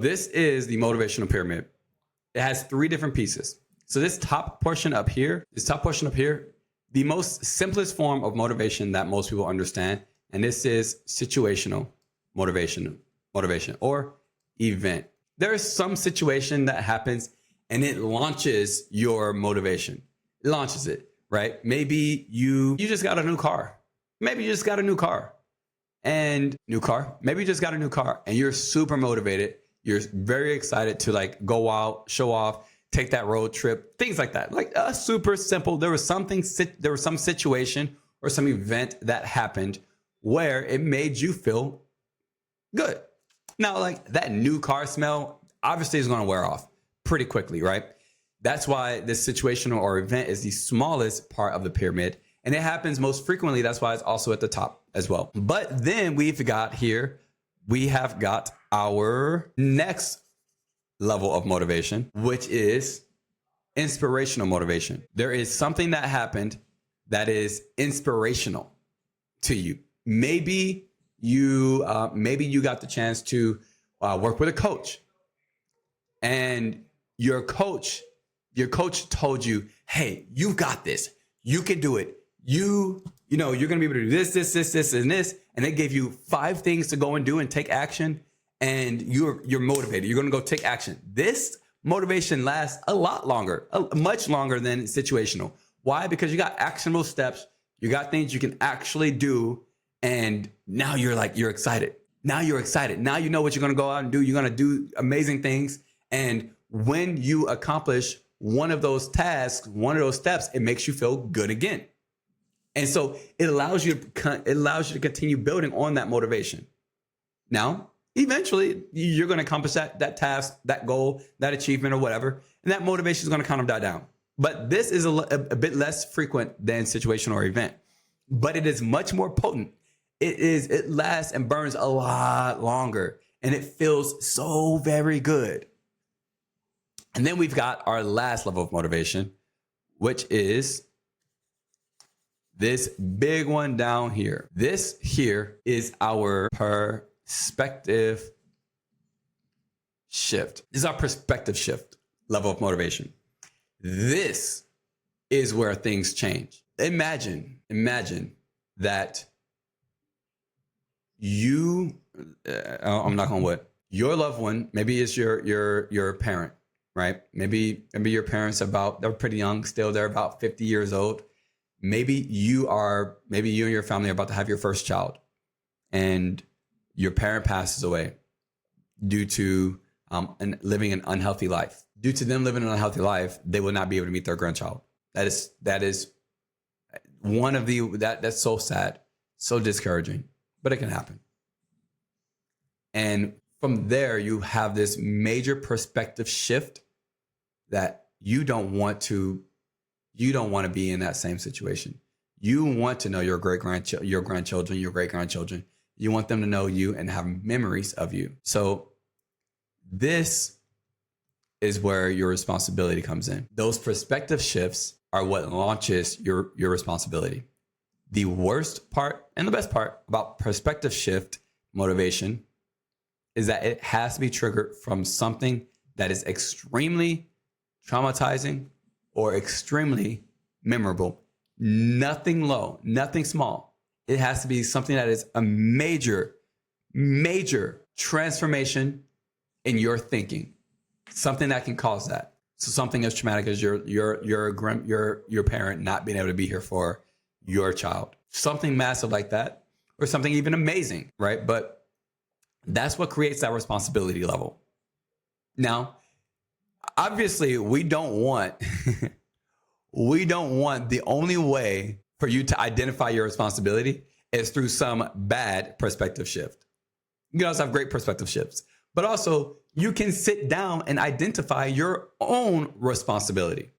This is the motivational pyramid. It has three different pieces. So this top portion up here, the most simplest form of motivation that most people understand, and this is situational motivation or event. There is some situation that happens and it launches your motivation. It launches it, right? Maybe you just got a new car. Maybe you just got a new car and Maybe you just got a new car and you're super motivated. You're very excited to like go out, show off, take that road trip, things like that. Like super simple. There was some situation or some event that happened where it made you feel good. Now, like that new car smell obviously is going to wear off pretty quickly, right? That's why this situational or event is the smallest part of the pyramid. And it happens most frequently. That's why it's also at the top as well. But then we have got our next level of motivation, which is inspirational motivation. There is something that happened that is inspirational to you. Maybe you got the chance to work with a coach, and your coach told you, "Hey, you got this. You can do it. You're going to be able to do this, and this." And they gave you 5 things to go and do and take action. And you're motivated. You're going to go take action. This motivation lasts a lot longer, much longer than situational. Why? Because you got actionable steps. You got things you can actually do. And now you're excited. Now you're excited. Now you know what you're going to go out and do. You're going to do amazing things. And when you accomplish one of those tasks, one of those steps, it makes you feel good again. And so it allows you to continue building on that motivation. Now, eventually, you're going to accomplish that task, that goal, that achievement or whatever. And that motivation is going to kind of die down. But this is a bit less frequent than situation or event. But it is much more potent. It lasts and burns a lot longer. And it feels so very good. And then we've got our last level of motivation, which is this big one down here. This here is our perspective shift. This is our perspective shift level of motivation. This is where things change. Imagine that I'm not going to what? Your loved one, maybe it's your parent, right? Maybe your parents they're pretty young still. They're about 50 years old. Maybe you and your family are about to have your first child, and your parent passes away due to living an unhealthy life. Due to them living an unhealthy life, they will not be able to meet their grandchild. That is one of that's so sad, so discouraging, but it can happen. And from there, you have this major perspective shift that you don't want to be in that same situation. You want to know your grandchildren, your great-grandchildren. You want them to know you and have memories of you. So this is where your responsibility comes in. Those perspective shifts are what launches your responsibility. The worst part and the best part about perspective shift motivation is that it has to be triggered from something that is extremely traumatizing or extremely memorable. Nothing low, nothing small. It has to be something that is a major transformation in your thinking. Something that can cause that. So something as traumatic as your parent not being able to be here for your child. Something massive like that, or something even amazing, right? But that's what creates that responsibility level. Now, obviously, we don't want the only way for you to identify your responsibility is through some bad perspective shift. You can also have great perspective shifts, but also you can sit down and identify your own responsibility.